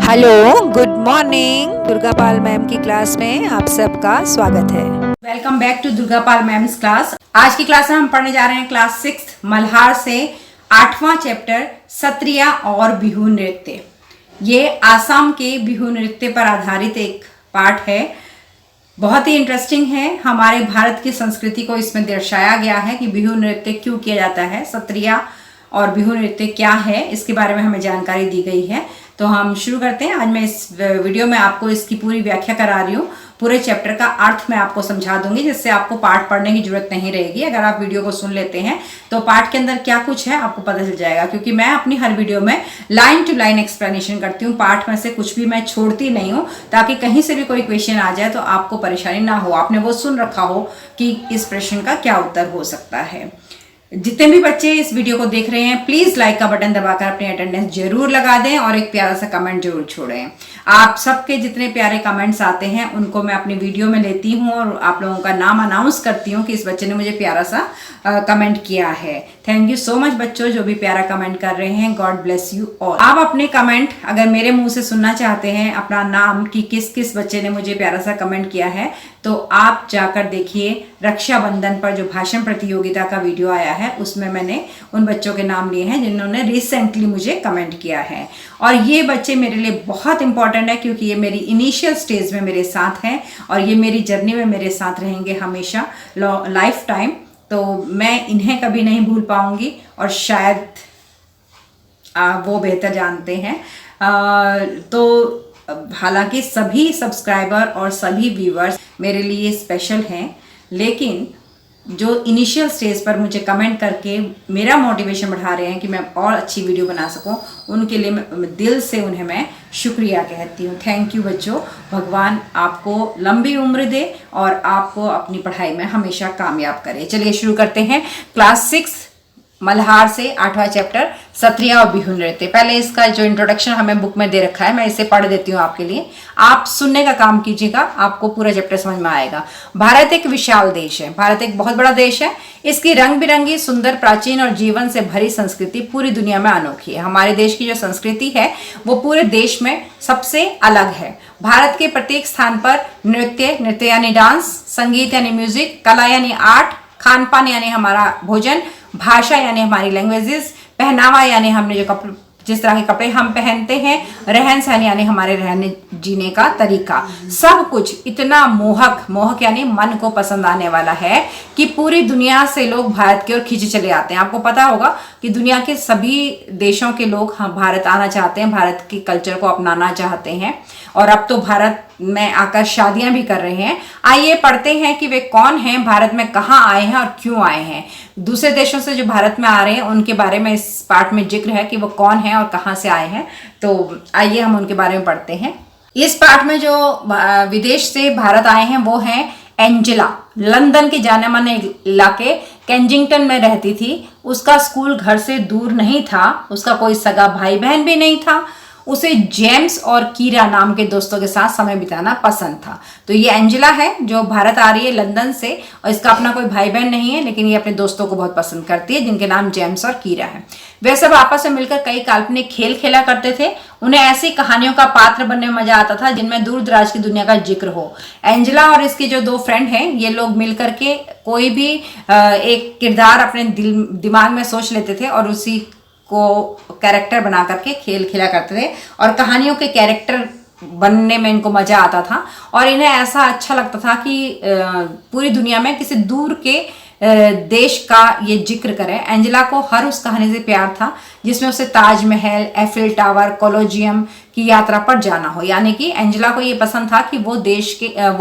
Hello, good morning. Durga Pal ma'am की class में आप सबका स्वागत है। Welcome back to Durga Pal ma'am's class. आज की क्लास में हम पढ़ने जा रहे हैं क्लास 6 मल्हार से 8वां चैप्टर सत्रिया और बिहू नृत्य। ये आसाम के बिहू नृत्य पर आधारित एक पाठ है। बहुत ही इंटरेस्टिंग है। हमारे भारत की संस्कृति को इसमें दर्शाया गया है कि बिहू नृत्य क्यों किया जाता है, सत्रिया और बिहू नृत्य क्या है, इसके बारे में हमें जानकारी दी गई है। तो हम शुरू करते हैं। आज मैं इस वीडियो में आपको इसकी पूरी व्याख्या करा रही हूँ। पूरे चैप्टर का अर्थ मैं आपको समझा दूंगी, जिससे आपको पाठ पढ़ने की जरूरत नहीं रहेगी। अगर आप वीडियो को सुन लेते हैं तो पाठ के अंदर क्या कुछ है आपको पता चल जाएगा, क्योंकि मैं अपनी हर वीडियो में लाइन टू लाइन एक्सप्लेनेशन करती हूँ। पाठ में से कुछ भी मैं छोड़ती नहीं हूँ, ताकि कहीं से भी कोई क्वेश्चन आ जाए तो आपको परेशानी ना हो। आपने वो सुन रखा हो कि इस प्रश्न का क्या उत्तर हो सकता है। जितने भी बच्चे इस वीडियो को देख रहे हैं, प्लीज लाइक का बटन दबाकर अपनी अटेंडेंस जरूर लगा दें और एक प्यारा सा कमेंट जरूर छोड़ें। आप सबके जितने प्यारे कमेंट्स आते हैं उनको मैं अपनी वीडियो में लेती हूं और आप लोगों का नाम अनाउंस करती हूं कि इस बच्चे ने मुझे प्यारा सा कमेंट किया है। थैंक यू सो मच बच्चों, जो भी प्यारा कमेंट कर रहे हैं। God bless you all. आप अपने कमेंट अगर मेरे मुंह से सुनना चाहते हैं, अपना नाम कि किस किस बच्चे ने मुझे प्यारा सा कमेंट किया है, तो आप जाकर देखिए रक्षाबंधन पर जो भाषण प्रतियोगिता का वीडियो आया है, उसमें मैंने उन बच्चों के नाम लिए हैं जिन्होंने रिसेंटली मुझे कमेंट किया है। और ये बच्चे मेरे लिए बहुत इंपॉर्टेंट है, क्योंकि ये मेरी इनिशियल स्टेज में मेरे साथ हैं और ये मेरी जर्नी में मेरे साथ रहेंगे हमेशा, लाइफ टाइम। तो मैं इन्हें कभी नहीं भूल पाऊंगी और शायद वो बेहतर जानते हैं। तो हालांकि सभी सब्सक्राइबर और सभी व्यूअर्स मेरे लिए स्पेशल हैं, लेकिन जो इनिशियल स्टेज पर मुझे कमेंट करके मेरा मोटिवेशन बढ़ा रहे हैं कि मैं और अच्छी वीडियो बना सकूं, उनके लिए मैं दिल से उन्हें मैं शुक्रिया कहती हूँ। थैंक यू बच्चों। भगवान आपको लंबी उम्र दे और आपको अपनी पढ़ाई में हमेशा कामयाब करे। चलिए शुरू करते हैं। क्लास 6 मल्हार से 8वां चैप्टर सत्रिया और बिहू नृत्य। पहले इसका जो इंट्रोडक्शन हमें बुक में दे रखा है, मैं इसे पढ़ देती हूँ आपके लिए। आप सुनने का काम कीजिएगा, आपको पूरा चैप्टर समझ में आएगा। भारत एक विशाल देश है। भारत एक बहुत बड़ा देश है। इसकी रंग बिरंगी, सुंदर, प्राचीन और जीवन से भरी संस्कृति पूरी दुनिया में अनोखी है। हमारे देश की जो संस्कृति है वो पूरे देश में सबसे अलग है। भारत के प्रत्येक स्थान पर नृत्य यानी डांस, संगीत यानी म्यूजिक, कला यानी आर्ट, खान पान यानी हमारा भोजन, भाषा यानी हमारी लैंग्वेजेस, पहनावा यानी हमने जो कपड़े, जिस तरह के कपड़े हम पहनते हैं, रहन सहन यानी हमारे रहने जीने का तरीका, सब कुछ इतना मोहक यानी मन को पसंद आने वाला है कि पूरी दुनिया से लोग भारत की ओर खींचे चले आते हैं। आपको पता होगा कि दुनिया के सभी देशों के लोग भारत आना चाहते हैं, भारत की कल्चर को अपनाना चाहते हैं, और अब तो भारत में आकर शादियां भी कर रहे हैं। आइए पढ़ते हैं कि वे कौन हैं, भारत में कहाँ आए हैं और क्यों आए हैं। दूसरे देशों से जो भारत में आ रहे हैं उनके बारे में इस पाठ में जिक्र है कि वो कौन है और कहाँ से आए हैं। तो आइए हम उनके बारे में पढ़ते हैं। इस पाठ में जो विदेश से भारत आए हैं वो हैं एंजेला। लंदन के जाने माने इलाके केंजिंगटन में रहती थी। उसका स्कूल घर से दूर नहीं था। उसका कोई सगा भाई बहन भी नहीं था। उसे जेम्स और कीरा नाम के दोस्तों के साथ समय बिताना पसंद था। तो ये एंजेला है जो भारत आ रही है लंदन से, और इसका अपना कोई भाई बहन नहीं है, लेकिन ये अपने दोस्तों को बहुत पसंद करती है, जिनके नाम जेम्स और कीरा है। वे सब आपस में मिलकर कई काल्पनिक खेल खेला करते थे। उन्हें ऐसी कहानियों का पात्र बनने में मजा आता था जिनमें दूर दराज की दुनिया का जिक्र हो। एंजेला और इसके जो दो फ्रेंड हैं, ये लोग मिलकर के कोई भी एक किरदार अपने दिमाग में सोच लेते थे और उसी को कैरेक्टर बना करके खेल खेला करते थे, और कहानियों के कैरेक्टर बनने में इनको मजा आता था। और इन्हें ऐसा अच्छा लगता था कि पूरी दुनिया में किसी दूर के देश का ये जिक्र करें। एंजेला को हर उस कहानी से प्यार था जिसमें उसे ताजमहल, एफिल टावर, कोलोजियम की यात्रा पर जाना हो। यानी कि एंजेला को ये पसंद था कि वो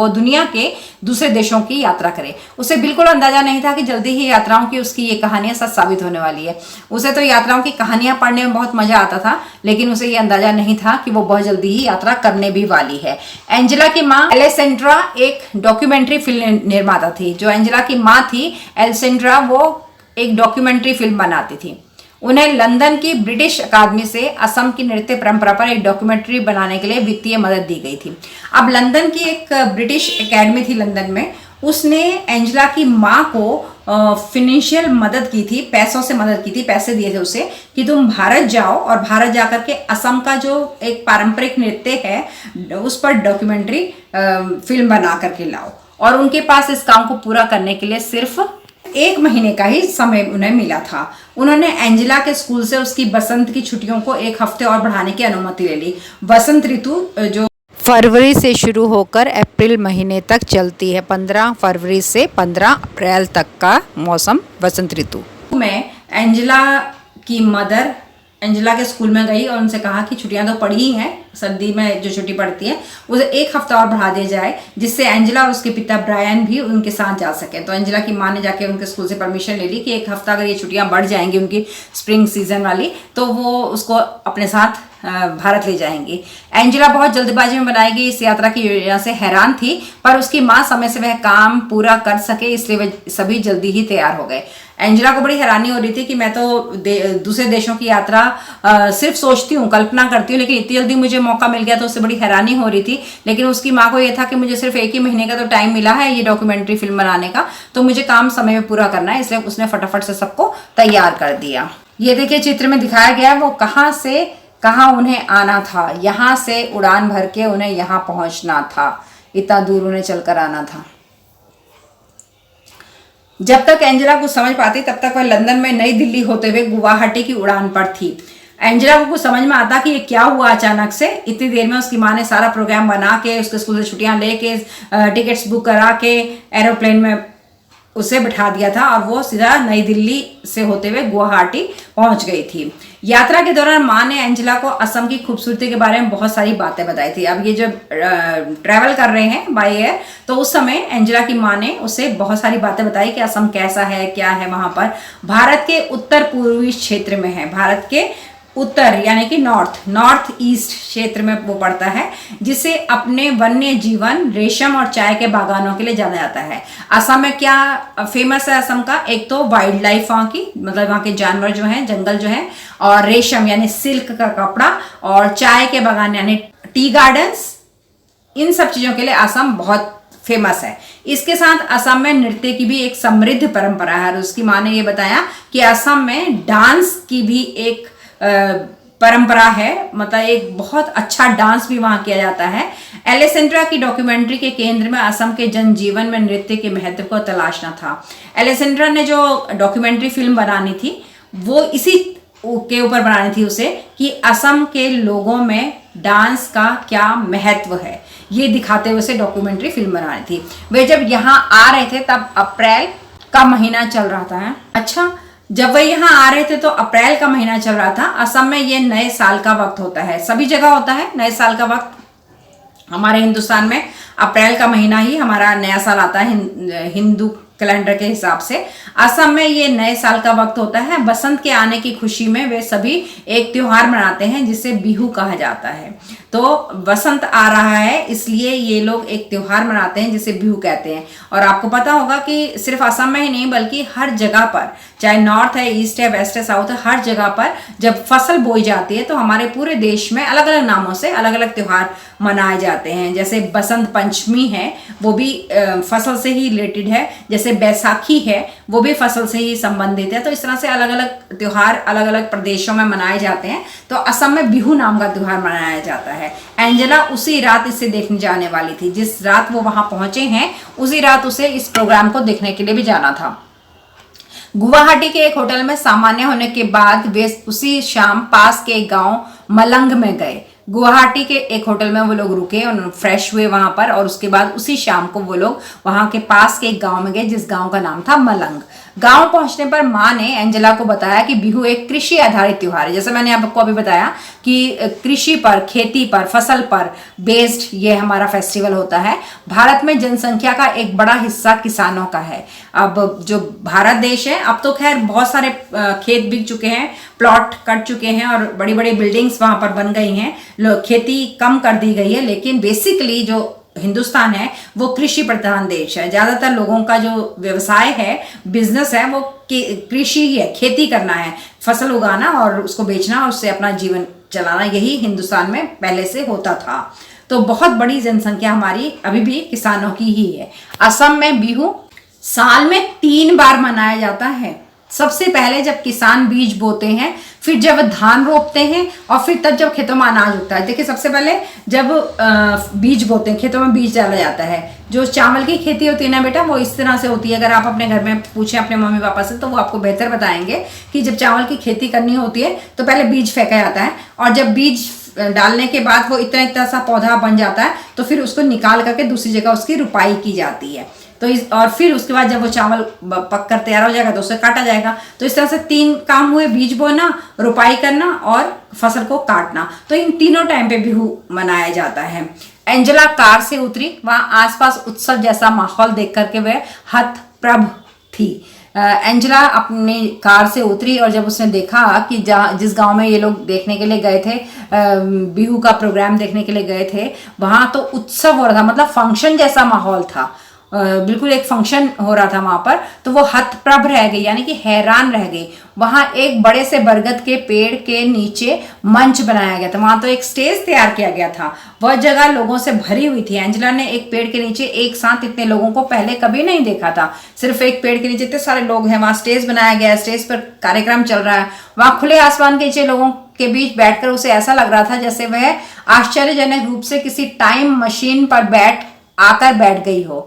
दुनिया के दूसरे देशों की यात्रा करे। उसे बिल्कुल अंदाजा नहीं था कि जल्दी ही यात्राओं की उसकी ये कहानियां सच साबित होने वाली है। उसे तो यात्राओं की कहानियां पढ़ने में बहुत मजा आता था, लेकिन उसे ये अंदाजा नहीं था कि वो बहुत जल्दी ही यात्रा करने भी वाली है। एंजेला की माँ एलेसेंड्रा एक डॉक्यूमेंट्री फिल्म निर्माता थी। जो एंजेला की माँ थी एलेसेंड्रा, वो एक डॉक्यूमेंट्री फिल्म बनाती थी। उन्हें लंदन की ब्रिटिश अकादमी से असम की नृत्य परंपरा पर एक डॉक्यूमेंट्री बनाने के लिए वित्तीय मदद दी गई थी। अब लंदन की एक ब्रिटिश अकेडमी थी लंदन में, उसने एंजेला की माँ को फिनेंशियल मदद की थी, पैसों से मदद की थी, पैसे दिए थे उसे कि तुम भारत जाओ और भारत जा करके असम का जो एक पारंपरिक नृत्य है उस पर डॉक्यूमेंट्री फिल्म बना करके लाओ। और उनके पास इस काम को पूरा करने के लिए सिर्फ 1 महीने का ही समय उन्हें मिला था। उन्होंने एंजेला के स्कूल से उसकी बसंत की छुट्टियों को 1 हफ्ते और बढ़ाने की अनुमति ले ली। बसंत ऋतु जो फरवरी से शुरू होकर अप्रैल महीने तक चलती है। 15 फरवरी से 15 अप्रैल तक का मौसम बसंत ऋतु में एंजेला की मदर एंजेला के स्कूल में गई और उनसे कहा कि छुट्टियां तो पड़ी ही हैं, सर्दी में जो छुट्टी पड़ती है उसे 1 हफ्ता और बढ़ा दिया जाए जिससे एंजेला और उसके पिता ब्रायन भी उनके साथ जा सके। तो एंजेला की माँ ने जाके उनके स्कूल से परमिशन ले ली कि 1 हफ्ता अगर ये छुट्टियां बढ़ जाएंगी उनकी स्प्रिंग सीजन वाली तो वो उसको अपने साथ भारत ले जाएंगी। एंजेला बहुत जल्दबाजी में बनाई गई इस यात्रा की योजना से हैरान थी, पर उसकी माँ समय से वह काम पूरा कर सके इसलिए वे सभी जल्दी ही तैयार हो गए। एंजेला को बड़ी हैरानी हो रही थी कि मैं तो दूसरे देशों की यात्रा सिर्फ सोचती हूँ, कल्पना करती हूँ, लेकिन इतनी जल्दी मुझे मौका मिल गया तो उससे बड़ी हैरानी हो रही थी। लेकिन उसकी माँ को यह था कि मुझे सिर्फ 1 ही महीने का तो टाइम मिला है ये डॉक्यूमेंट्री फिल्म बनाने का, तो मुझे काम समय में पूरा करना है, इसलिए उसने फटाफट से सबको तैयार कर दिया। ये देखिए चित्र में दिखाया गया है वो कहाँ से कहाँ उन्हें आना था। यहाँ से उड़ान भर के उन्हें यहाँ पहुंचना था, इतना दूर उन्हें चलकर आना था। जब तक एंजेला कुछ समझ पाती तब तक वह लंदन में नई दिल्ली होते हुए गुवाहाटी की उड़ान पर थी। एंजेला को कुछ समझ में आता कि ये क्या हुआ अचानक से। इतनी देर में उसकी माँ ने सारा प्रोग्राम बना के उसके स्कूल से छुट्टियां लेके टिकट्स बुक करा के एरोप्लेन में उसे बिठा दिया था और वो सीधा नई दिल्ली से होते हुए गुवाहाटी पहुंच गई थी। यात्रा के दौरान माँ ने एंजेला को असम की खूबसूरती के बारे में बहुत सारी बातें बताई थी। अब ये जब ट्रैवल कर रहे हैं बाय एयर तो उस समय एंजेला की माँ ने उसे बहुत सारी बातें बताई कि असम कैसा है, क्या है वहाँ पर। भारत के उत्तर पूर्वी क्षेत्र में है, भारत के उत्तर यानी कि नॉर्थ ईस्ट क्षेत्र में वो पड़ता है, जिसे अपने वन्य जीवन, रेशम और चाय के बागानों के लिए जाना जाता है। असम में क्या फेमस है असम का? एक तो वाइल्ड लाइफ वहाँ की, मतलब वहाँ के जानवर जो हैं, जंगल जो है, और रेशम यानी सिल्क का कपड़ा, और चाय के बागान यानी टी गार्डन्स। इन सब चीजों के लिए असम बहुत फेमस है। इसके साथ असम में नृत्य की भी एक समृद्ध परंपरा है। और उसकी माँ ने ये बताया कि असम में डांस की भी एक परंपरा है, मतलब एक बहुत अच्छा डांस भी वहां किया जाता है। एलेसेंड्रा की डॉक्यूमेंट्री के केंद्र में असम के जनजीवन में नृत्य के महत्व को तलाशना था। एलेसेंड्रा ने जो डॉक्यूमेंट्री फिल्म बनानी थी वो इसी के ऊपर बनानी थी उसे, कि असम के लोगों में डांस का क्या महत्व है, ये दिखाते हुए उसे डॉक्यूमेंट्री फिल्म बनानी थी। वे जब यहाँ आ रहे थे तब अप्रैल का महीना चल रहा था। अच्छा, जब वह यहाँ आ रहे थे तो अप्रैल का महीना चल रहा था। असम में ये नए साल का वक्त होता है, सभी जगह होता है नए साल का वक्त। हमारे हिंदुस्तान में अप्रैल का महीना ही हमारा नया साल आता है हिंदू कैलेंडर के हिसाब से। असम में ये नए साल का वक्त होता है। बसंत के आने की खुशी में वे सभी एक त्योहार मनाते हैं जिसे बिहू कहा जाता है। तो बसंत आ रहा है इसलिए ये लोग एक त्योहार मनाते हैं जिसे बिहू कहते हैं। और आपको पता होगा कि सिर्फ असम में ही नहीं बल्कि हर जगह पर, चाहे नॉर्थ है, ईस्ट है, वेस्ट है, साउथ है, हर जगह पर जब फसल बोई जाती है तो हमारे पूरे देश में अलग अलग नामों से अलग अलग त्योहार मनाए जाते हैं। जैसे बसंत पंचमी है वो भी फसल से ही रिलेटेड है, जैसे बैसाखी है वो भी फसल से ही संबंधित है। तो इस तरह से अलग अलग त्योहार अलग अलग प्रदेशों में मनाए जाते हैं। तो असम में बिहू नाम का त्योहार मनाया जाता है। एंजेला उसी रात इसे देखने जाने वाली थी, जिस रात वो वहां पहुंचे हैं उसी रात उसे इस प्रोग्राम को देखने के लिए भी जाना था। गुवाहाटी के एक होटल में सामान्य होने के बाद वे उसी शाम पास के एक गांव मलंग में गए। गुवाहाटी के एक होटल में वो लोग रुके और फ्रेश हुए वहां पर, और उसके बाद उसी शाम को वो लोग वहां के पास के एक गांव में गए जिस गांव का नाम था मलंग। गांव पहुंचने पर माँ ने एंजेला को बताया कि बिहू एक कृषि आधारित त्योहार है। जैसे मैंने आपको अभी बताया कि कृषि पर, खेती पर, फसल पर बेस्ड ये हमारा फेस्टिवल होता है। भारत में जनसंख्या का एक बड़ा हिस्सा किसानों का है। अब जो भारत देश है, अब तो खैर बहुत सारे खेत बिक चुके हैं, प्लॉट कट चुके हैं और बड़ी बड़ी बिल्डिंग्स वहां पर बन गई हैं, खेती कम कर दी गई है। लेकिन बेसिकली जो हिंदुस्तान है वो कृषि प्रधान देश है। ज्यादातर लोगों का जो व्यवसाय है, बिजनेस है, वो कृषि ही है, खेती करना है, फसल उगाना और उसको बेचना और उससे अपना जीवन चलाना, यही हिंदुस्तान में पहले से होता था। तो बहुत बड़ी जनसंख्या हमारी अभी भी किसानों की ही है। असम में बिहू साल में 3 बार मनाया जाता है। सबसे पहले जब किसान बीज बोते हैं, फिर जब धान रोपते हैं, और फिर तब जब खेतों में अनाज उगता है। देखिए, सबसे पहले जब बीज बोते हैं, खेतों में बीज डाला जाता है। जो चावल की खेती होती है ना बेटा, वो इस तरह से होती है। अगर आप अपने घर में पूछें अपने मम्मी पापा से, तो वो आपको बेहतर बताएंगे कि जब चावल की खेती करनी होती है तो पहले बीज फेंका जाता है, और जब बीज डालने के बाद वो इतना इतना सा पौधा बन जाता है, तो फिर उसको निकाल करके दूसरी जगह उसकी रुपाई की जाती है। तो और फिर उसके बाद जब वो चावल पककर तैयार हो जाएगा तो उसे काटा जाएगा। तो इस तरह से 3 काम हुए, बीज बोना, रुपाई करना और फसल को काटना। तो इन तीनों टाइम पे बिहू मनाया जाता है। एंजेला कार से उतरी, वहां आसपास उत्सव जैसा माहौल देख करके वह हतप्रभ थी। एंजेला अपनी कार से उतरी, और जब उसने देखा कि जिस गांव में ये लोग देखने के लिए गए थे, बिहू का प्रोग्राम देखने के लिए गए थे, वहां तो उत्सव हो रहा था, मतलब फंक्शन जैसा माहौल था। बिल्कुल एक फंक्शन हो रहा था वहां पर। तो वो हतप्रभ रह गई, यानी कि हैरान रह गई। वहां एक बड़े से बरगद के पेड़ के नीचे मंच बनाया गया था। वहां तो एक स्टेज तैयार किया गया था। वह जगह लोगों से भरी हुई थी। एंजेला ने एक पेड़ के नीचे एक साथ इतने लोगों को पहले कभी नहीं देखा था। सिर्फ एक पेड़ के नीचे इतने सारे लोग हैं। वहां स्टेज बनाया गया है, स्टेज पर कार्यक्रम चल रहा है। वहां खुले आसमान के नीचे लोगों के बीच बैठकर उसे ऐसा लग रहा था जैसे वह आश्चर्यजनक रूप से किसी टाइम मशीन पर बैठ गई हो।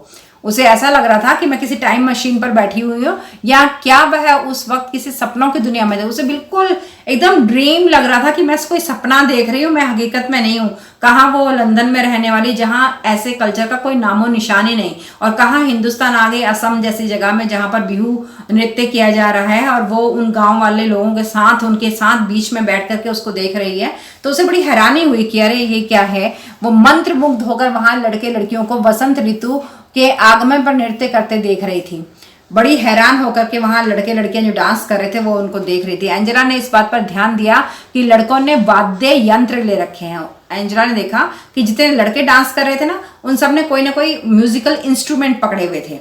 उसे ऐसा लग रहा था कि मैं किसी टाइम मशीन पर बैठी हुई हूँ, या क्या वह उस वक्त किसी सपनों की दुनिया में थी। उसे बिल्कुल एकदम ड्रीम लग रहा था कि मैं कोई सपना देख रही हूँ, मैं हकीकत में नहीं हूँ। कहाँ वो लंदन में रहने वाली, जहाँ ऐसे कल्चर का कोई नामो निशान ही नहीं, और कहाँ हिंदुस्तान आ गई असम जैसी जगह में जहाँ पर बिहू नृत्य किया जा रहा है, और वो उन गाँव वाले लोगों के साथ, उनके साथ बीच में बैठ करके उसको देख रही है। तो उसे बड़ी हैरानी हुई कि अरे ये क्या है। वो मंत्रमुग्ध होकर वहां लड़के लड़कियों को वसंत ऋतु के आगमन पर नृत्य करते देख रही थी। बड़ी हैरान होकर के वहां लड़के लड़कियां जो डांस कर रहे थे वो उनको देख रही थी। एंजेला ने इस बात पर ध्यान दिया कि लड़कों ने वाद्य यंत्र ले रखे हैं। एंजेला ने देखा कि जितने लड़के डांस कर रहे थे ना, उन सब ने कोई ना कोई म्यूजिकल इंस्ट्रूमेंट पकड़े हुए थे,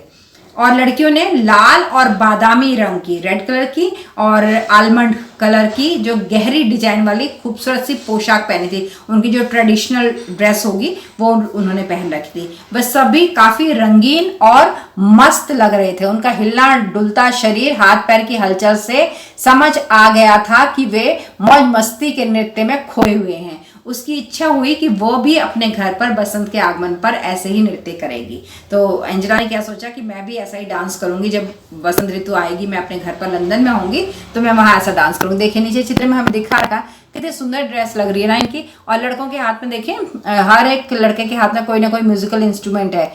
और लड़कियों ने लाल और बादामी रंग की, रेड कलर की और आलमंड कलर की जो गहरी डिजाइन वाली खूबसूरत सी पोशाक पहनी थी। उनकी जो ट्रेडिशनल ड्रेस होगी वो उन्होंने पहन रखी थी। वह सभी काफी रंगीन और मस्त लग रहे थे। उनका हिलना डुलता शरीर, हाथ पैर की हलचल से समझ आ गया था कि वे मौज मस्ती के नृत्य में खोए हुए हैं। उसकी इच्छा हुई कि वो भी अपने घर पर बसंत के आगमन पर ऐसे ही नृत्य करेगी। तो एंजेला ने क्या सोचा कि मैं भी ऐसा ही डांस करूंगी। जब बसंत ऋतु आएगी, मैं अपने घर पर लंदन में होंगी, तो मैं वहां ऐसा डांस करूंगी। देखिए नीचे चित्र में हमें दिखा रखा कितनी सुंदर ड्रेस लग रही है ना इनकी। और लड़कों के हाथ में देखिए, हर एक लड़के के हाथ में कोई ना कोई म्यूजिकल इंस्ट्रूमेंट है।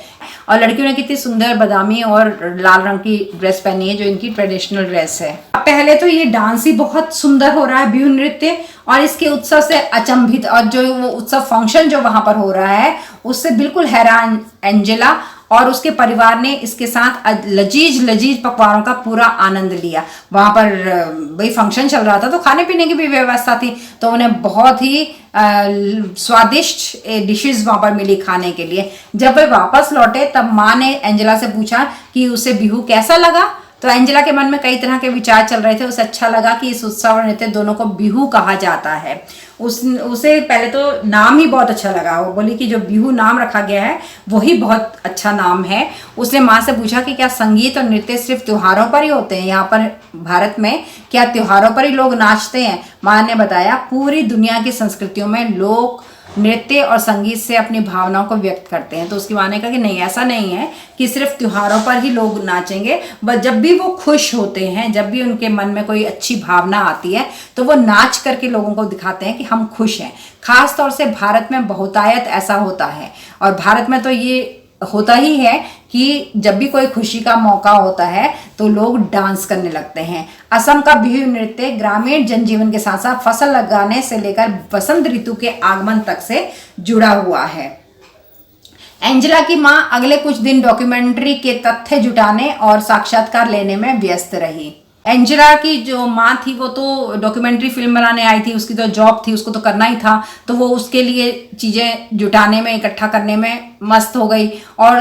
और लड़कियों ने कितनी सुंदर बादामी और लाल रंग की ड्रेस पहनी है, जो इनकी ट्रेडिशनल ड्रेस है। पहले तो ये डांस ही बहुत सुंदर हो रहा है, बिहू नृत्य, और इसके उत्सव से अचंभित, और जो वो उत्सव फंक्शन जो वहां पर हो रहा है उससे बिल्कुल हैरान एंजेला और उसके परिवार ने इसके साथ लजीज लजीज पकवानों का पूरा आनंद लिया। वहां पर भाई फंक्शन चल रहा था, तो खाने पीने की भी व्यवस्था थी, तो उन्हें बहुत ही स्वादिष्ट डिशेस वहां पर मिली खाने के लिए। जब वे वापस लौटे तब माँ ने एंजेला से पूछा कि उसे बिहू कैसा लगा। तो एंजेला के मन में कई तरह के विचार चल रहे थे। उसे अच्छा लगा कि इस उत्सव और नृत्य दोनों को बिहू कहा जाता है। उसे पहले तो नाम ही बहुत अच्छा लगा। वो बोली कि जो बिहू नाम रखा गया है वही बहुत अच्छा नाम है। उसने माँ से पूछा कि क्या संगीत और नृत्य सिर्फ त्योहारों पर ही होते हैं, यहाँ पर भारत में क्या त्योहारों पर ही लोग नाचते हैं। माँ ने बताया पूरी दुनिया की संस्कृतियों में लोग नृत्य और संगीत से अपनी भावनाओं को व्यक्त करते हैं। तो उसकी माँ ने कहा कि नहीं, ऐसा नहीं है कि सिर्फ त्योहारों पर ही लोग नाचेंगे, बस जब भी वो खुश होते हैं, जब भी उनके मन में कोई अच्छी भावना आती है, तो वो नाच करके लोगों को दिखाते हैं कि हम खुश हैं। खास तौर से भारत में बहुतायत ऐसा होता है, और भारत में तो ये होता ही है कि जब भी कोई खुशी का मौका होता है तो लोग डांस करने लगते हैं। असम का बिहू नृत्य ग्रामीण जनजीवन के साथ साथ फसल लगाने से लेकर बसंत ऋतु के आगमन तक से जुड़ा हुआ है। एंजेला की मां अगले कुछ दिन डॉक्यूमेंट्री के तथ्य जुटाने और साक्षात्कार लेने में व्यस्त रही। एंजेला की जो माँ थी वो तो डॉक्यूमेंट्री फिल्म बनाने आई थी, उसकी तो जॉब थी, उसको तो करना ही था, तो वो उसके लिए चीज़ें जुटाने में, इकट्ठा करने में मस्त हो गई और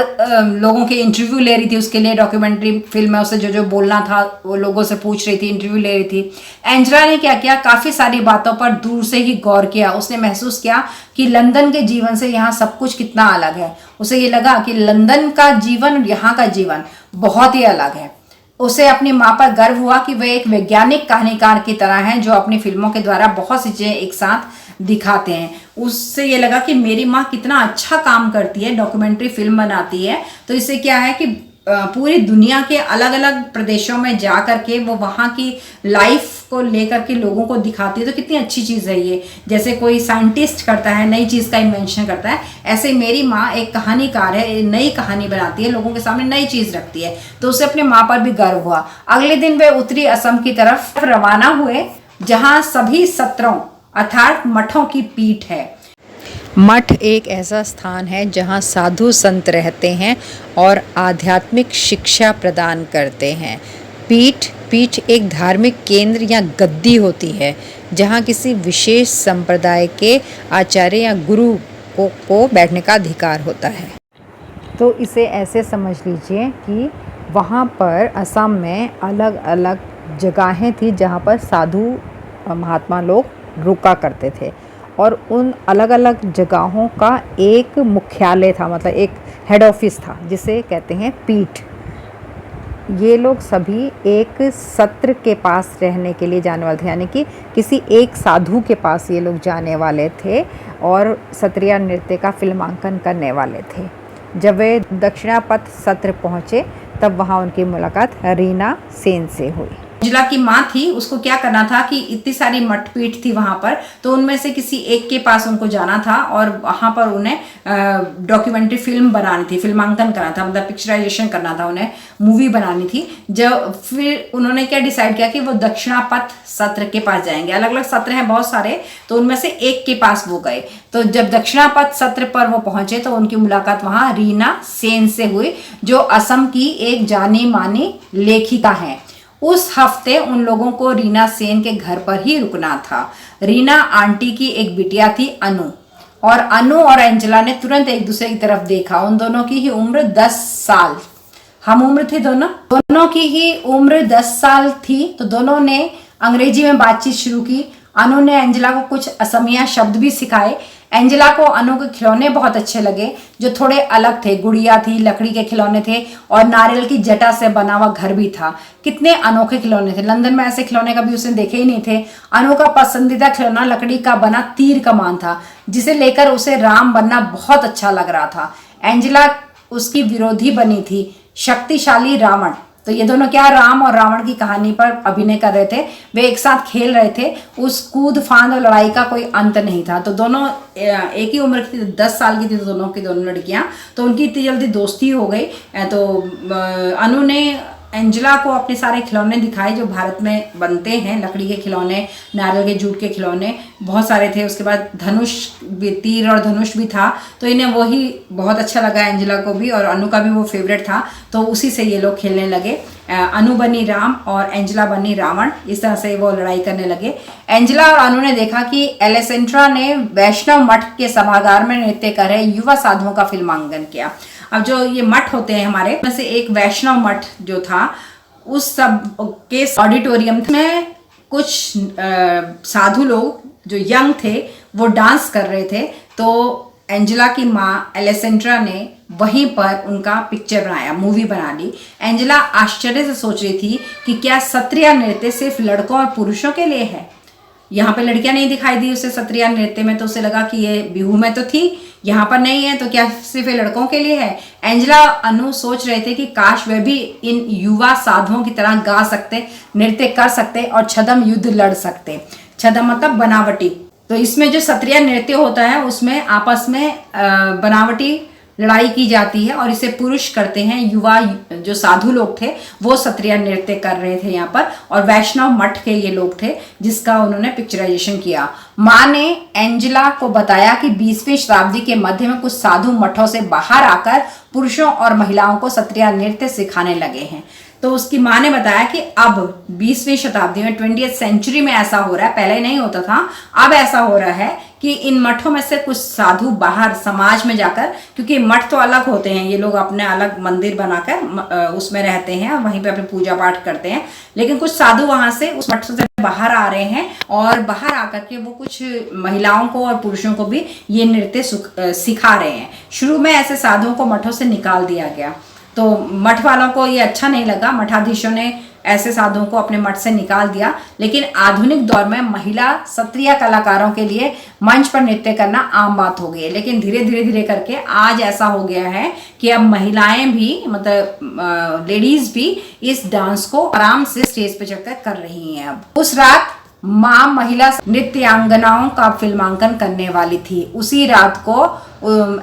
लोगों के इंटरव्यू ले रही थी उसके लिए। डॉक्यूमेंट्री फिल्म में उसे जो जो बोलना था वो लोगों से पूछ रही थी, इंटरव्यू ले रही थी। एंजेला ने क्या किया, काफ़ी सारी बातों पर दूर से ही गौर किया। उसने महसूस किया कि लंदन के जीवन से यहाँ सब कुछ कितना अलग है। उसे ये लगा कि लंदन का जीवन और यहाँ का जीवन बहुत ही अलग है। उसे अपनी माँ पर गर्व हुआ कि वह एक वैज्ञानिक कहानीकार की तरह हैं जो अपनी फिल्मों के द्वारा बहुत सी चीज़ें एक साथ दिखाते हैं। उससे ये लगा कि मेरी माँ कितना अच्छा काम करती है, डॉक्यूमेंट्री फिल्म बनाती है, तो इससे क्या है कि पूरी दुनिया के अलग अलग प्रदेशों में जा करके वो वहाँ की लाइफ को लेकर के लोगों को दिखाती है, तो कितनी अच्छी चीज़ है ये। जैसे कोई साइंटिस्ट करता है, नई चीज़ का इन्वेंशन करता है, ऐसे मेरी माँ एक कहानीकार है, नई कहानी बनाती है, लोगों के सामने नई चीज़ रखती है, तो उसे अपने माँ पर भी गर्व हुआ। अगले दिन वे उत्तरी असम की तरफ रवाना हुए जहाँ सभी सत्रों अर्थात मठों की पीठ है। मठ एक ऐसा स्थान है जहाँ साधु संत रहते हैं और आध्यात्मिक शिक्षा प्रदान करते हैं। पीठ एक धार्मिक केंद्र या गद्दी होती है जहाँ किसी विशेष संप्रदाय के आचार्य या गुरु को बैठने का अधिकार होता है। तो इसे ऐसे समझ लीजिए कि वहाँ पर असम में अलग अलग जगहें थी जहाँ पर साधु महात्मा लोग रुका करते थे और उन अलग अलग जगहों का एक मुख्यालय था, मतलब एक हेड ऑफिस था जिसे कहते हैं पीठ। ये लोग सभी एक सत्र के पास रहने के लिए जाने वाले थे, यानी कि किसी एक साधु के पास ये लोग जाने वाले थे और सत्रिया नृत्य का फिल्मांकन करने वाले थे। जब वे दक्षिणापथ सत्र पहुँचे तब वहाँ उनकी मुलाकात रीना सेन से हुई। एंजेला की माँ थी, उसको क्या करना था कि इतनी सारी मठपीठ थी वहां पर, तो उनमें से किसी एक के पास उनको जाना था और वहां पर उन्हें डॉक्यूमेंट्री फिल्म बनानी थी, फिल्मांकन करना था, मतलब पिक्चराइजेशन करना था, उन्हें मूवी बनानी थी। जब फिर उन्होंने क्या डिसाइड किया कि वो दक्षिणापथ सत्र के पास जाएंगे। अलग अलग सत्र हैं बहुत सारे, तो उनमें से एक के पास वो गए। तो जब दक्षिणापथ सत्र पर वो पहुंचे तो उनकी मुलाकात वहां रीना सेन से हुई जो असम की एक जानी मानी लेखिका है। उस हफ्ते उन लोगों को रीना सेन के घर पर ही रुकना था। रीना आंटी की एक बिटिया थी अनु, और अनु और एंजेला ने तुरंत एक दूसरे की तरफ देखा। उन दोनों की ही उम्र 10 साल हम उम्र थे, दोनों की ही उम्र 10 साल थी। तो दोनों ने अंग्रेजी में बातचीत शुरू की। अनु ने एंजेला को कुछ असमिया शब्द भी सिखाए। एंजेला को अनु के खिलौने बहुत अच्छे लगे जो थोड़े अलग थे। गुड़िया थी, लकड़ी के खिलौने थे और नारियल की जटा से बना हुआ घर भी था। कितने अनोखे खिलौने थे, लंदन में ऐसे खिलौने कभी उसने देखे ही नहीं थे। अनु का पसंदीदा खिलौना लकड़ी का बना तीर कमान था जिसे लेकर उसे राम बनना बहुत अच्छा लग रहा था। एंजेला उसकी विरोधी बनी थी, शक्तिशाली रावण। तो ये दोनों क्या राम और रावण की कहानी पर अभिनय कर रहे थे। वे एक साथ खेल रहे थे। उस कूद फांद और लड़ाई का कोई अंत नहीं था। तो दोनों एक ही उम्र की थी, 10 साल की थी दोनों की दोनों लड़कियां। तो उनकी इतनी जल्दी दोस्ती हो गई। तो अनु ने एंजेला को अपने सारे खिलौने दिखाए जो भारत में बनते हैं, लकड़ी के खिलौने, नारियल के जूट के खिलौने बहुत सारे थे। उसके बाद धनुष भी, तीर और धनुष भी था। तो इन्हें वही बहुत अच्छा लगा एंजेला को भी, और अनु का भी वो फेवरेट था। तो उसी से ये लोग खेलने लगे। अनु बनी राम और एंजेला बनी रावण। इस तरह से वो लड़ाई करने लगे। एंजेला और अनु ने देखा कि एलेसेंड्रा ने वैष्णव मठ के सभागार में नृत्य कर रहे युवा साधुओं का फिल्मांकन किया। अब जो ये मठ होते हैं हमारे, में से एक वैष्णव मठ जो था, उस सब के ऑडिटोरियम में कुछ साधु लोग जो यंग थे वो डांस कर रहे थे। तो एंजेला की माँ एलेसेंड्रा ने वहीं पर उनका पिक्चर बनाया, मूवी बना ली। एंजेला आश्चर्य से सोच रही थी कि क्या सत्रिया नृत्य सिर्फ लड़कों और पुरुषों के लिए है। यहाँ पे लड़कियां नहीं दिखाई दी उसे सत्रिया नृत्य में, तो उसे लगा कि ये बिहू में तो थी, यहाँ पर नहीं है, तो क्या सिर्फ ये लड़कों के लिए है। एंजेला अनु सोच रहे थे कि काश वे भी इन युवा साधुओं की तरह गा सकते, नृत्य कर सकते और छद्म युद्ध लड़ सकते। छद्म मतलब बनावटी। तो इसमें जो सत्रिया नृत्य होता है उसमें आपस में बनावटी लड़ाई की जाती है और इसे पुरुष करते हैं। युवा जो साधु लोग थे वो सत्रिया नृत्य कर रहे थे यहाँ पर, और वैष्णव मठ के ये लोग थे जिसका उन्होंने पिक्चराइजेशन किया। माँ ने एंजेला को बताया कि 20वीं शताब्दी के मध्य में कुछ साधु मठों से बाहर आकर पुरुषों और महिलाओं को सत्रिया नृत्य सिखाने लगे हैं। तो उसकी माँ ने बताया कि अब 20वीं शताब्दी में 20th सेंचुरी में ऐसा हो रहा है, पहले नहीं होता था, अब ऐसा हो रहा है कि इन मठों में से कुछ साधु बाहर समाज में जाकर, क्योंकि मठ तो अलग होते हैं, ये लोग अपने अलग मंदिर बनाकर उसमें रहते हैं और वहीं पे अपनी पूजा पाठ करते हैं, लेकिन कुछ साधु वहां से उस मठ से बाहर आ रहे हैं और बाहर आकर के वो कुछ महिलाओं को और पुरुषों को भी ये नृत्य सिखा रहे हैं। शुरू में ऐसे साधुओं को मठों से निकाल दिया गया, तो मठ वालों को ये अच्छा नहीं लगा, मठाधीशों ने ऐसे साधुओं को अपने मठ से निकाल दिया। लेकिन आधुनिक दौर में महिला क्षत्रिय कलाकारों के लिए मंच पर नृत्य करना आम बात हो गई है, लेकिन धीरे धीरे करके आज ऐसा हो गया है कि अब महिलाएं भी, मतलब लेडीज भी इस डांस को आराम से स्टेज पे चढ़कर कर रही हैं। अब उस रात माँ महिला नृत्यांगनाओं का फिल्मांकन करने वाली थी। उसी रात को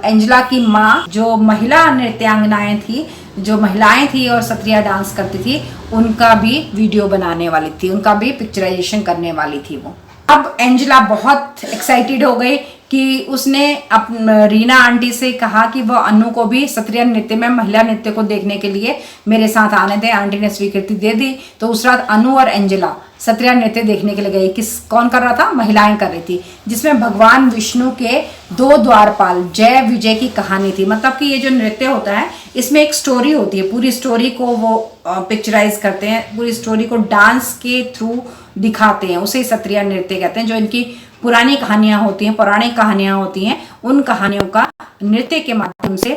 एंजेला की माँ, जो महिला नृत्यांगनाएं थी, जो महिलाएं थी और क्षत्रिय डांस करती थी, उनका भी वीडियो बनाने वाली थी, उनका भी पिक्चराइजेशन करने वाली थी वो। अब एंजेला बहुत एक्साइटेड हो गई कि उसने रीना आंटी से कहा कि वह अनु को भी क्षत्रिय नृत्य में, महिला नृत्य को देखने के लिए मेरे साथ आने दें। आंटी ने स्वीकृति दे दी। तो उस रात अनु और एंजेला क्षत्रिय नृत्य देखने के लिए गई। कौन कर रहा था? महिलाएं कर रही थी, जिसमें भगवान विष्णु के 2 द्वारपाल जय विजय की कहानी थी। मतलब कि ये जो नृत्य होता है इसमें एक स्टोरी होती है, पूरी स्टोरी को वो पिक्चराइज करते हैं, पूरी स्टोरी को डांस के थ्रू दिखाते हैं, उसे क्षत्रिय नृत्य कहते हैं। जो इनकी पुरानी कहानियां होती हैं, पौराणिक कहानियां होती हैं, उन कहानियों का नृत्य के माध्यम से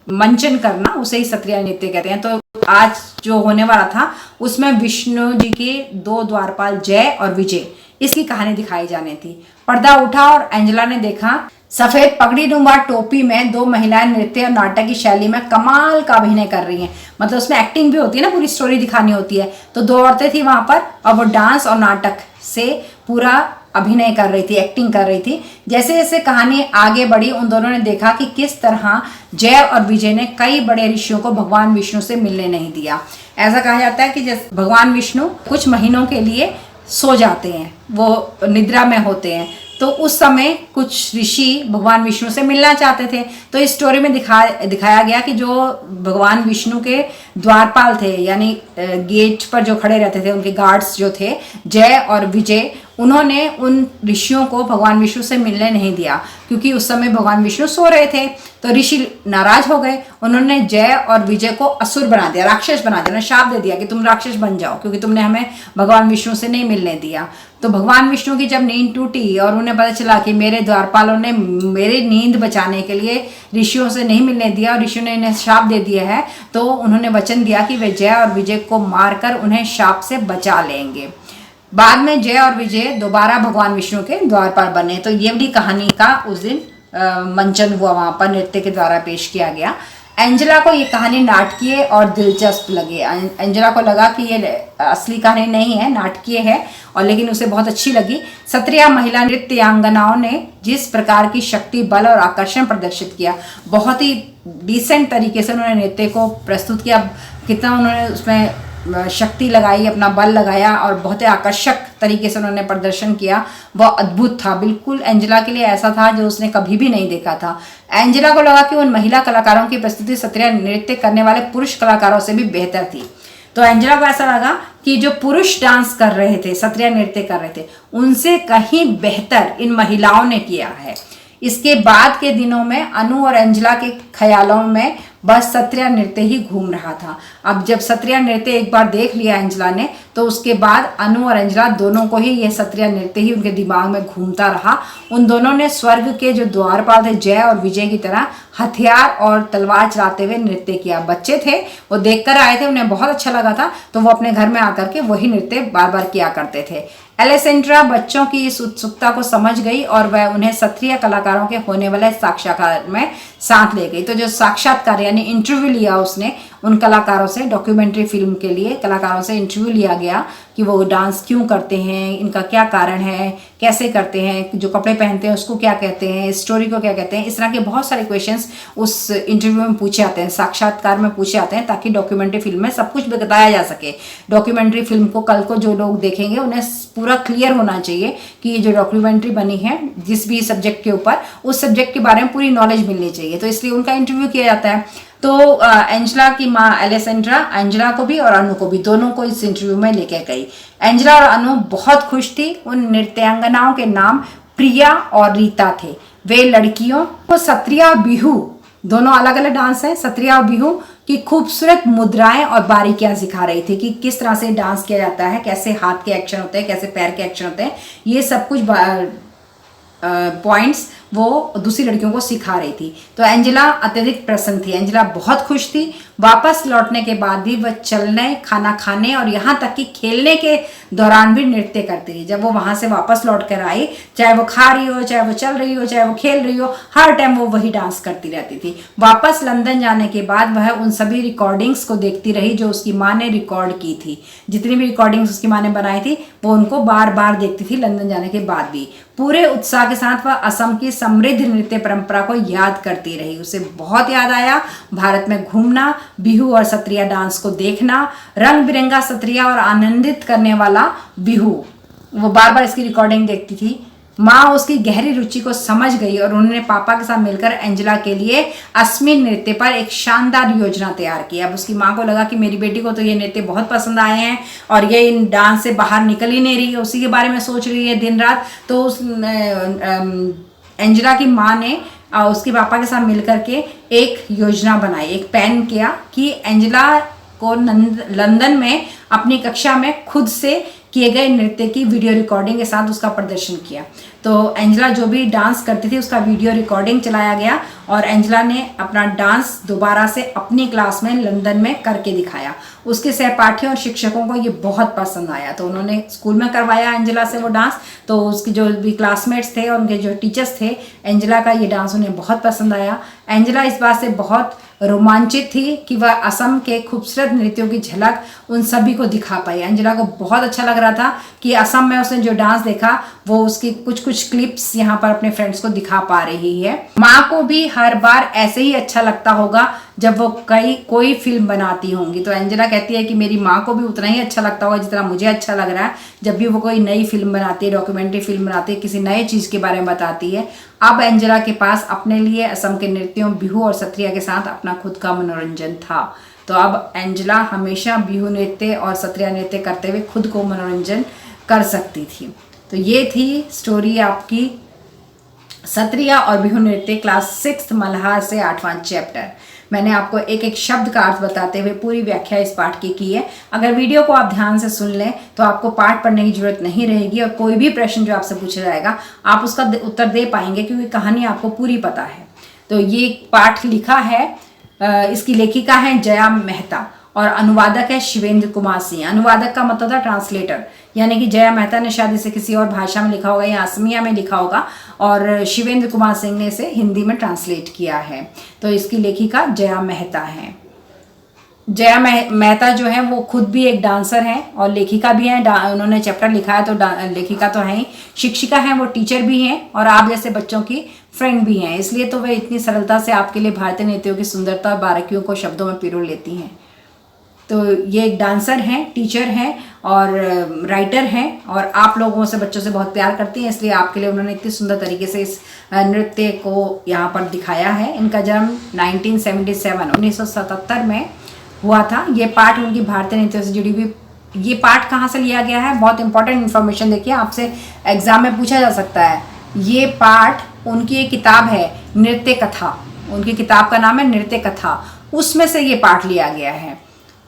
मंचन करना, उसे ही क्षत्रिय नृत्य कहते हैं। तो आज जो होने वाला था उसमें विष्णु जी के 2 द्वारपाल जय और विजय, इसकी कहानी दिखाई जानी थी। पर्दा उठा और एंजेला ने देखा सफेद पगड़ी नुमा टोपी में 2 महिलाएं नृत्य और नाटक की शैली में कमाल का अभिनय कर रही हैं। मतलब उसमें एक्टिंग भी होती है ना, पूरी स्टोरी दिखानी होती है। तो 2 औरतें थी वहां पर और वो डांस और नाटक से पूरा अभिनय कर रही थी, एक्टिंग कर रही थी। जैसे जैसे कहानी आगे बढ़ी, उन दोनों ने देखा कि किस तरह जय और विजय ने कई बड़े ऋषियों को भगवान विष्णु से मिलने नहीं दिया। ऐसा कहा जाता है कि जैसे भगवान विष्णु कुछ महीनों के लिए सो जाते हैं, वो निद्रा में होते हैं, तो उस समय कुछ ऋषि भगवान विष्णु से मिलना चाहते थे। तो इस स्टोरी में दिखाया गया कि जो भगवान विष्णु के द्वारपाल थे, यानी गेट पर जो खड़े रहते थे, उनके गार्ड्स जो थे जय और विजय, उन्होंने उन ऋषियों को भगवान विष्णु से मिलने नहीं दिया, क्योंकि उस समय भगवान विष्णु सो रहे थे। तो ऋषि नाराज हो गए, उन्होंने जय और विजय को असुर बना दिया, राक्षस बना दिया, उन्होंने शाप दे दिया कि तुम राक्षस बन जाओ, क्योंकि तुमने हमें भगवान विष्णु से नहीं मिलने दिया। तो भगवान विष्णु की जब नींद टूटी और उन्हें पता चला कि मेरे द्वारपालों ने मेरी नींद बचाने के लिए ऋषियों से नहीं मिलने दिया और ऋषियों ने इन्हें शाप दे दिया है, तो उन्होंने वचन दिया कि वे जय और विजय को मारकर उन्हें शाप से बचा लेंगे। बाद में जय और विजय दोबारा भगवान विष्णु के द्वारपाल बने। तो ये भी कहानी का उस दिन मंचन हुआ, वहां पर नृत्य के द्वारा पेश किया गया। एंजेला को ये कहानी नाटकीय और दिलचस्प लगी। एंजेला को लगा कि ये असली कहानी नहीं है, नाटकीय है, और लेकिन उसे बहुत अच्छी लगी। क्षत्रिय महिला नृत्यांगनाओं ने जिस प्रकार की शक्ति, बल और आकर्षण प्रदर्शित किया, बहुत ही डिसेंट तरीके से उन्होंने नृत्य को प्रस्तुत किया। कितना उन्होंने उसमें शक्ति लगाई, अपना बल लगाया और बहुत ही आकर्षक तरीके से उन्होंने प्रदर्शन किया, वह अद्भुत था। बिल्कुल एंजेला के लिए ऐसा था जो उसने कभी भी नहीं देखा था। एंजेला को लगा कि उन महिला कलाकारों की प्रस्तुति क्षत्रिय नृत्य करने वाले पुरुष कलाकारों से भी बेहतर थी। तो एंजेला को ऐसा लगा कि जो पुरुष डांस कर रहे थे, क्षत्रिय नृत्य कर रहे थे, उनसे कहीं बेहतर इन महिलाओं ने किया है। इसके बाद के दिनों में अनु और एंजेला के ख्यालों में बस क्षत्रिय नृत्य ही घूम रहा था। अब जब क्षत्रिय नृत्य एक बार देख लिया एंजेला ने, तो उसके बाद अनु और एंजेला दोनों को ही यह क्षत्रिय नृत्य ही उनके दिमाग में घूमता रहा। उन दोनों ने स्वर्ग के जो द्वारपाल थे जय और विजय की तरह हथियार और तलवार चलाते हुए नृत्य किया। बच्चे थे, वो देखकर आए थे, उन्हें बहुत अच्छा लगा था, तो वो अपने घर में आकर के वही नृत्य बार बार किया करते थे। एलेसेंड्रा बच्चों की इस उत्सुकता को समझ गई और वह उन्हें क्षत्रिय कलाकारों के होने वाले साक्षात्कार में साथ ले गई। तो जो साक्षात्कार यानी इंटरव्यू लिया उसने उन कलाकारों से, डॉक्यूमेंट्री फिल्म के लिए कलाकारों से इंटरव्यू लिया गया कि वो डांस क्यों करते हैं, इनका क्या कारण है, कैसे करते हैं, जो कपड़े पहनते हैं उसको क्या कहते हैं, स्टोरी को क्या कहते हैं। इस तरह के बहुत सारे क्वेश्चंस उस इंटरव्यू में पूछे जाते हैं, साक्षात्कार में पूछे जाते हैं, ताकि डॉक्यूमेंट्री फिल्म में सब कुछ बताया जा सके। डॉक्यूमेंट्री फिल्म को कल को जो लोग देखेंगे उन्हें पूरा पूरा क्लियर होना चाहिए कि ये जो डॉक्यूमेंट्री बनी है जिस भी सब्जेक्ट के ऊपर, उस सब्जेक्ट के बारे में पूरी नॉलेज मिलनी चाहिए। तो इसलिए उनका इंटरव्यू किया जाता है। तो एंजेला की माँ एलेसेंड्रा एंजेला को भी और अनु को भी, दोनों को इस इंटरव्यू में लेके गई। एंजेला और अनु बहुत खुश थी। उन नृत्यांगनाओं के नाम प्रिया और रीता थे। वे लड़कियों को सत्रिया और बिहू, दोनों अलग अलग डांस हैं, सत्रिया और बिहू की खूबसूरत मुद्राएं और बारीकियां सिखा रही थी कि किस तरह से डांस किया जाता है, कैसे हाथ के एक्शन होते हैं, कैसे पैर के एक्शन होते हैं, ये सब कुछ पॉइंट्स वो दूसरी लड़कियों को सिखा रही थी। तो एंजेला अत्यधिक प्रसन्न थी। एंजेला बहुत खुश थी। वापस लौटने के बाद भी वह चलने, खाना खाने और यहाँ तक कि खेलने के दौरान भी नृत्य करती थी। जब वो वहां से वापस लौट कर आई, चाहे वो खा रही हो, चाहे वो चल रही हो, चाहे वो खेल रही हो, हर टाइम वो वही डांस करती रहती थी। वापस लंदन जाने के बाद वह उन सभी रिकॉर्डिंग्स को देखती रही जो उसकी माँ ने रिकॉर्ड की थी। जितनी भी रिकॉर्डिंग्स उसकी माँ ने बनाई थी वो उनको बार बार देखती थी लंदन जाने के बाद भी। पूरे उत्साह के साथ वह असम की समृद्ध नृत्य परंपरा को याद करती रही। उसे बहुत याद आया भारत में घूमना, बिहू और सत्रिया डांस को देखना, रंग बिरंगा सत्रिया और आनंदित करने वाला बिहू। वो बार बार इसकी रिकॉर्डिंग देखती थी। माँ उसकी गहरी रुचि को समझ गई और उन्होंने पापा के साथ मिलकर एंजेला के लिए असमी नृत्य पर एक शानदार योजना तैयार की। अब उसकी माँ को लगा कि मेरी बेटी को तो ये नृत्य बहुत पसंद आए हैं और ये इन डांस से बाहर निकल ही नहीं रही है, उसी के बारे में सोच रही है दिन रात। तो उस एंजेला की माँ ने उसके पापा के साथ मिलकर के एक योजना बनाई, एक प्लान किया कि एंजेला को लंदन में अपनी कक्षा में खुद से किए गए नृत्य की वीडियो रिकॉर्डिंग के साथ उसका प्रदर्शन किया। तो एंजेला जो भी डांस करती थी उसका वीडियो रिकॉर्डिंग चलाया गया और एंजेला ने अपना डांस दोबारा से अपनी क्लास में लंदन में करके दिखाया। उसके सहपाठियों और शिक्षकों को ये बहुत पसंद आया, तो उन्होंने स्कूल में करवाया एंजेला से वो डांस। तो उसके जो भी क्लासमेट्स थे और उनके जो टीचर्स थे, एंजेला का ये डांस उन्हें बहुत पसंद आया। एंजेला इस बात से बहुत रोमांचित थी कि वह असम के खूबसूरत नृत्यों की झलक उन सभी को दिखा पाई। एंजेला को बहुत अच्छा लग रहा था कि असम में उसने जो डांस देखा वो उसकी कुछ कुछ क्लिप्स यहाँ पर अपने फ्रेंड्स को दिखा पा रही है। माँ को भी हर बार ऐसे ही अच्छा लगता होगा जब वो कोई फिल्म बनाती होंगी। तो एंजेला कहती है कि मेरी माँ को भी उतना ही अच्छा लगता होगा जितना मुझे अच्छा लग रहा है जब भी वो कोई नई फिल्म बनाती है, डॉक्यूमेंट्री फिल्म बनाती है, किसी नए चीज़ के बारे में बताती है। अब एंजेला के पास अपने लिए असम के नृत्यों, बिहू और सत्रिया के साथ अपना खुद का मनोरंजन था। तो अब एंजेला हमेशा बिहू नृत्य और सत्रिया नृत्य करते हुए खुद को मनोरंजन कर सकती थी। तो ये थी स्टोरी आपकी सत्रिया और बिहू नृत्य क्लास 6 मल्हार से 8वां चैप्टर। मैंने आपको एक एक शब्द का अर्थ बताते हुए पूरी व्याख्या इस पाठ की है। अगर वीडियो को आप ध्यान से सुन लें तो आपको पाठ पढ़ने की जरूरत नहीं रहेगी और कोई भी प्रश्न जो आपसे पूछा जाएगा आप उसका उत्तर दे पाएंगे क्योंकि कहानी आपको पूरी पता है। तो ये पाठ लिखा है, इसकी लेखिका है जया मेहता और अनुवादक है शिवेंद्र कुमार सिंह। अनुवादक का मतलब था ट्रांसलेटर, यानी कि जया मेहता ने शायद इसे किसी और भाषा में लिखा होगा या असमिया में लिखा होगा और शिवेंद्र कुमार सिंह ने इसे हिंदी में ट्रांसलेट किया है। तो इसकी लेखिका जया मेहता है। जया मेहता जो है वो खुद भी एक डांसर हैं और लेखिका भी हैं। उन्होंने चैप्टर लिखा है तो लेखिका तो है ही, शिक्षिका हैं, वो टीचर भी हैं और आप जैसे बच्चों की फ्रेंड भी हैं। इसलिए तो वे इतनी सरलता से आपके लिए भारतीय नृत्यों की सुंदरता और बारीकियों को शब्दों में पिरो लेती हैं। तो ये एक डांसर हैं, टीचर हैं और राइटर हैं और आप लोगों से, बच्चों से बहुत प्यार करती हैं, इसलिए आपके लिए उन्होंने इतनी सुंदर तरीके से इस नृत्य को यहाँ पर दिखाया है। इनका जन्म 1977 में हुआ था। ये पाठ उनकी भारतीय नृत्यों से जुड़ी हुई, ये पाठ कहाँ से लिया गया है, बहुत इंपॉर्टेंट इन्फॉर्मेशन देखिए, आपसे एग्जाम में पूछा जा सकता है। ये पाठ उनकी एक किताब है नृत्य कथा, उनकी किताब का नाम है नृत्य कथा, उसमें से ये पाठ लिया गया है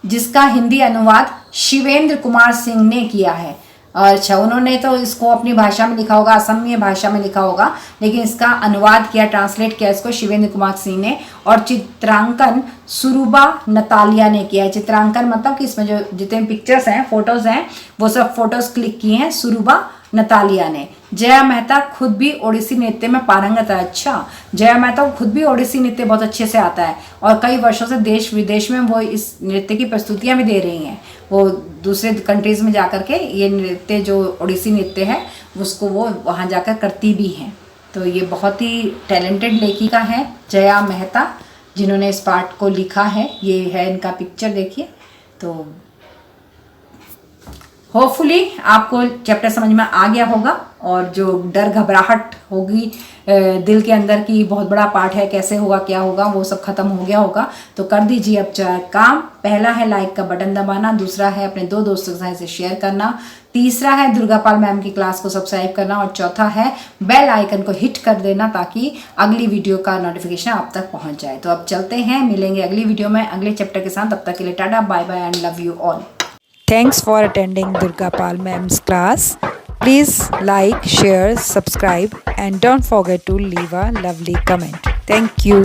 जिसका हिंदी अनुवाद शिवेंद्र कुमार सिंह ने किया है। अच्छा, उन्होंने तो इसको अपनी भाषा में लिखा होगा, असमिया भाषा में लिखा होगा, लेकिन इसका अनुवाद किया, ट्रांसलेट किया इसको शिवेंद्र कुमार सिंह ने और चित्रांकन सुरुबा नतालिया ने किया है। चित्रांकन मतलब कि इसमें जो जितने पिक्चर्स हैं, फोटोज हैं, वो सब फोटोज क्लिक किए हैं सुरुबा नतालिया ने। जया मेहता खुद भी ओडिसी नृत्य में पारंगत है। अच्छा, जया मेहता को खुद भी ओडिसी नृत्य बहुत अच्छे से आता है और कई वर्षों से देश विदेश में वो इस नृत्य की प्रस्तुतियां भी दे रही हैं। वो दूसरे कंट्रीज में जाकर के ये नृत्य जो ओडिसी नृत्य है उसको वो वहाँ जाकर करती भी हैं। तो ये बहुत ही टैलेंटेड लेखिका है जया मेहता जिन्होंने इस पाठ को लिखा है। ये है इनका पिक्चर देखिए। तो होपफुली आपको चैप्टर समझ में आ गया होगा और जो डर घबराहट होगी दिल के अंदर की बहुत बड़ा पार्ट है, कैसे होगा क्या होगा, वो सब खत्म हो गया होगा। तो कर दीजिए अब काम। पहला है लाइक का बटन दबाना, दूसरा है अपने 2 दोस्तों के साथ इसे शेयर करना, तीसरा है दुर्गा पाल मैम की क्लास को सब्सक्राइब करना और चौथा है बेल आइकन को हिट कर देना ताकि अगली वीडियो का नोटिफिकेशन आप तक पहुंच जाए। तो अब चलते हैं, मिलेंगे अगली वीडियो में अगले चैप्टर के साथ। तब तक के लिए tata, bye bye and love you all. Thanks for attending Durga Pal Ma'am's class. Please like, share, subscribe and don't forget to leave a lovely comment. Thank you.